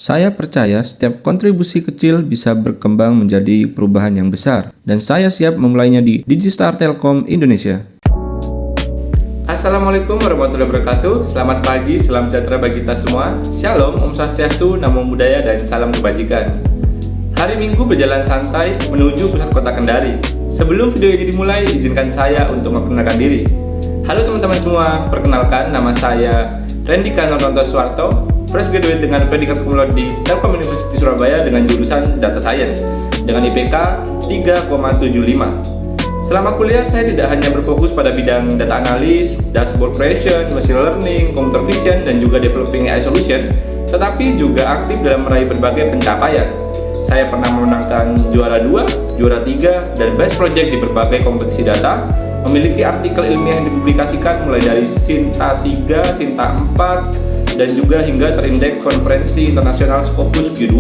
Saya percaya setiap kontribusi kecil bisa berkembang menjadi perubahan yang besar, dan saya siap memulainya di Digistar Telkom Indonesia. Assalamualaikum warahmatullahi wabarakatuh. Selamat pagi, salam sejahtera bagi kita semua. Shalom, Om Swastiastu, Namo Buddhaya, dan salam kebajikan. Hari Minggu berjalan santai menuju pusat kota Kendari. Sebelum video ini dimulai, izinkan saya untuk memperkenalkan diri. Halo teman-teman semua, perkenalkan nama saya Rendika Nurtanto Suwarto, fresh graduate dengan predikat cum laude di Telkom University Surabaya dengan jurusan Data Science dengan IPK 3,75. Selama kuliah, saya tidak hanya berfokus pada bidang data analis, dashboard creation, machine learning, computer vision, dan juga developing AI solution, tetapi juga aktif dalam meraih berbagai pencapaian. Saya pernah memenangkan juara 2, juara 3, dan best project di berbagai kompetisi data, memiliki artikel ilmiah yang dipublikasikan mulai dari Sinta 3, Sinta 4, dan juga hingga terindeks konferensi internasional Scopus Q2,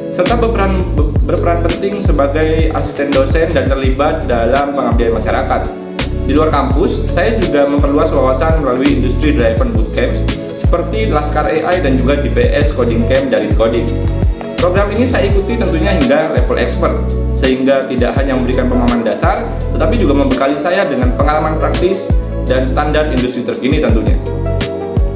serta berperan penting sebagai asisten dosen dan terlibat dalam pengabdian masyarakat. Di luar kampus, saya juga memperluas wawasan melalui industry driven bootcamps seperti Laskar AI dan juga DPS Coding Camp dari Coding. Program ini saya ikuti tentunya hingga level expert, sehingga tidak hanya memberikan pemahaman dasar, tetapi juga membekali saya dengan pengalaman praktis dan standar industri terkini tentunya.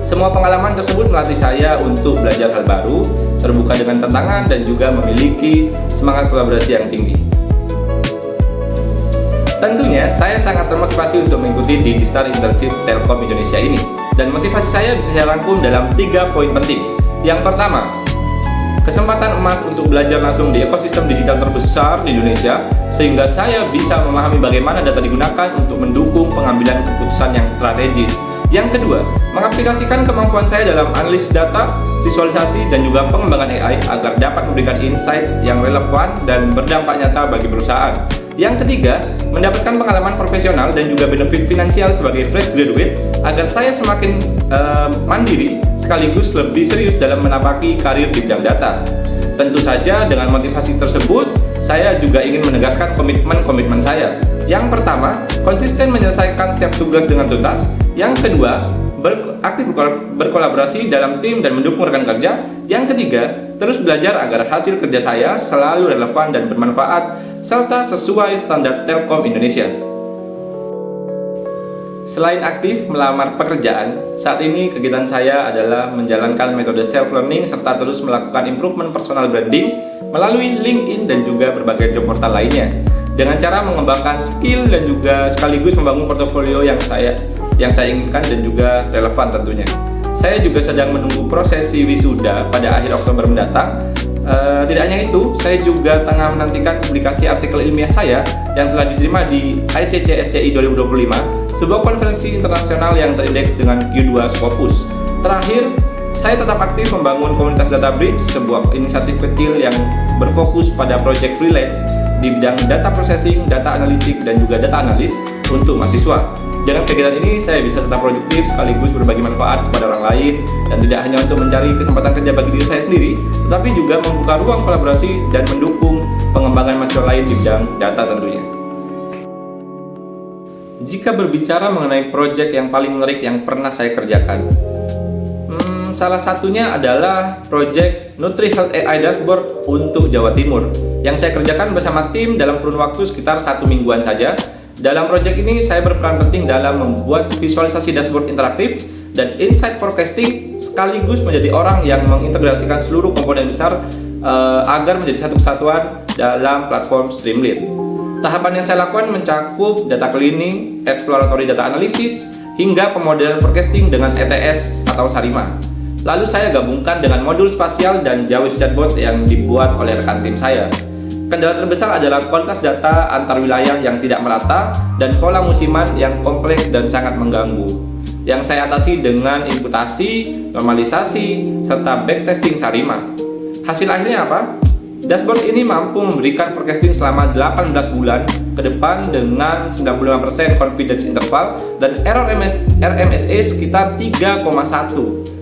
Semua pengalaman tersebut melatih saya untuk belajar hal baru, terbuka dengan tantangan, dan juga memiliki semangat kolaborasi yang tinggi. Tentunya, saya sangat termotivasi untuk mengikuti Digistar Internship Telkom Indonesia ini. Dan motivasi saya bisa saya rangkum dalam 3 poin penting. Yang pertama, kesempatan emas untuk belajar langsung di ekosistem digital terbesar di Indonesia, sehingga saya bisa memahami bagaimana data digunakan untuk mendukung pengambilan keputusan yang strategis. Yang kedua, mengaplikasikan kemampuan saya dalam analisis data, visualisasi, dan juga pengembangan AI agar dapat memberikan insight yang relevan dan berdampak nyata bagi perusahaan. Yang ketiga, mendapatkan pengalaman profesional dan juga benefit finansial sebagai fresh graduate agar saya semakin mandiri sekaligus lebih serius dalam menapaki karir di bidang data. Tentu saja dengan motivasi tersebut, saya juga ingin menegaskan komitmen saya. Yang pertama, konsisten menyelesaikan setiap tugas dengan tuntas. Yang kedua, aktif berkolaborasi dalam tim dan mendukung rekan kerja. Yang ketiga, terus belajar agar hasil kerja saya selalu relevan dan bermanfaat, serta sesuai standar Telkom Indonesia. Selain aktif melamar pekerjaan, saat ini kegiatan saya adalah menjalankan metode self-learning serta terus melakukan improvement personal branding melalui LinkedIn dan juga berbagai job portal lainnya, dengan cara mengembangkan skill dan juga sekaligus membangun portofolio yang saya inginkan dan juga relevan tentunya. Saya juga sedang menunggu prosesi wisuda pada akhir Oktober mendatang. Tidak hanya itu, saya juga tengah menantikan publikasi artikel ilmiah saya yang telah diterima di ICCSCI 2025, sebuah konferensi internasional yang terindeks dengan Q2 Scopus. Terakhir, saya tetap aktif membangun komunitas DataBridge, sebuah inisiatif kecil yang berfokus pada proyek freelance di bidang data processing, data analitik, dan juga data analis untuk mahasiswa. Dengan kegiatan ini, saya bisa tetap produktif sekaligus berbagi manfaat kepada orang lain, dan tidak hanya untuk mencari kesempatan kerja bagi diri saya sendiri, tetapi juga membuka ruang kolaborasi dan mendukung pengembangan mahasiswa lain di bidang data tentunya. Jika berbicara mengenai proyek yang paling menarik yang pernah saya kerjakan, salah satunya adalah proyek Nutri Health AI Dashboard untuk Jawa Timur yang saya kerjakan bersama tim dalam kurun waktu sekitar 1 mingguan saja. Dalam proyek ini, saya berperan penting dalam membuat visualisasi dashboard interaktif dan insight forecasting, sekaligus menjadi orang yang mengintegrasikan seluruh komponen besar agar menjadi satu kesatuan dalam platform Streamlit. Tahapan yang saya lakukan mencakup data cleaning, exploratory data analysis, hingga pemodelan forecasting dengan ETS atau Sarima. Lalu saya gabungkan dengan modul spasial dan Jawid chatbot yang dibuat oleh rekan tim saya. Kendala terbesar adalah kualitas data antar wilayah yang tidak merata dan pola musiman yang kompleks dan sangat mengganggu, yang saya atasi dengan imputasi, normalisasi, serta backtesting Sarima. Hasil akhirnya apa? Dashboard ini mampu memberikan forecasting selama 18 bulan ke depan dengan 95% confidence interval dan error RMSE sekitar 3,1,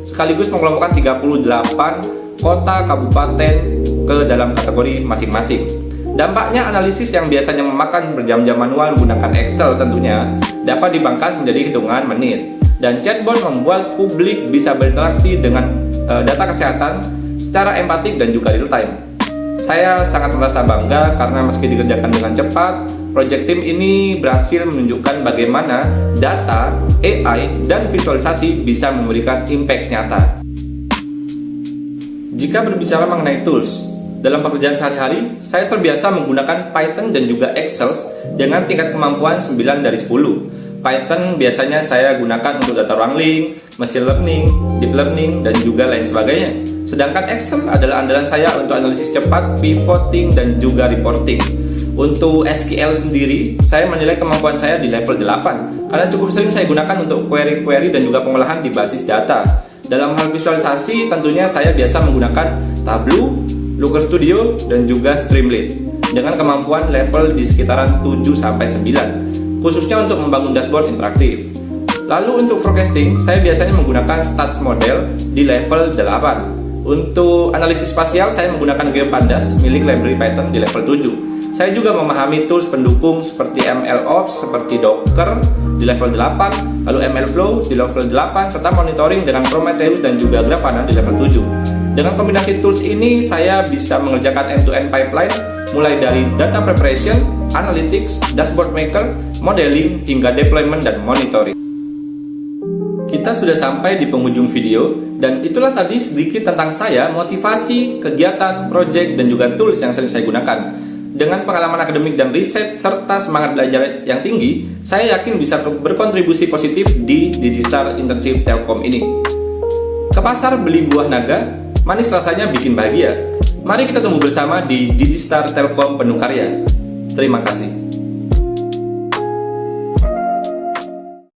sekaligus mengelompokkan 38 kota kabupaten ke dalam kategori masing-masing. Dampaknya, analisis yang biasanya memakan berjam-jam manual menggunakan Excel tentunya dapat dipangkas menjadi hitungan menit, dan chatbot membuat publik bisa berinteraksi dengan data kesehatan secara empatik dan juga real time. Saya sangat merasa bangga karena meski dikerjakan dengan cepat, project tim ini berhasil menunjukkan bagaimana data, AI, dan visualisasi bisa memberikan impact nyata. Jika berbicara mengenai tools, dalam pekerjaan sehari-hari, saya terbiasa menggunakan Python dan juga Excel dengan tingkat kemampuan 9 dari 10. Python biasanya saya gunakan untuk data wrangling, machine learning, deep learning, dan juga lain sebagainya. Sedangkan Excel adalah andalan saya untuk analisis cepat, pivoting, dan juga reporting. Untuk SQL sendiri, saya menilai kemampuan saya di level 8 karena cukup sering saya gunakan untuk query-query dan juga pengolahan di basis data. Dalam hal visualisasi, tentunya saya biasa menggunakan Tableau, Looker Studio, dan juga Streamlit dengan kemampuan level di sekitaran 7-9, khususnya untuk membangun dashboard interaktif. Lalu untuk forecasting, saya biasanya menggunakan stats model di level 8. Untuk analisis spasial, saya menggunakan GeoPandas milik library Python di level 7. Saya juga memahami tools pendukung seperti MLOps, seperti Docker di level 8, lalu MLflow di level 8, serta monitoring dengan Prometheus dan juga Grafana di level 7. Dengan kombinasi tools ini, saya bisa mengerjakan end-to-end pipeline, mulai dari data preparation, analytics, dashboard maker, modeling, hingga deployment dan monitoring. Kita sudah sampai di penghujung video, dan itulah tadi sedikit tentang saya, motivasi, kegiatan, project, dan juga tools yang sering saya gunakan. Dengan pengalaman akademik dan riset, serta semangat belajar yang tinggi, saya yakin bisa berkontribusi positif di Digistar Internship Telkom ini. Ke pasar beli buah naga, manis rasanya bikin bahagia. Mari kita tunggu bersama di Digistar Telkom Penuh Karya. Terima kasih.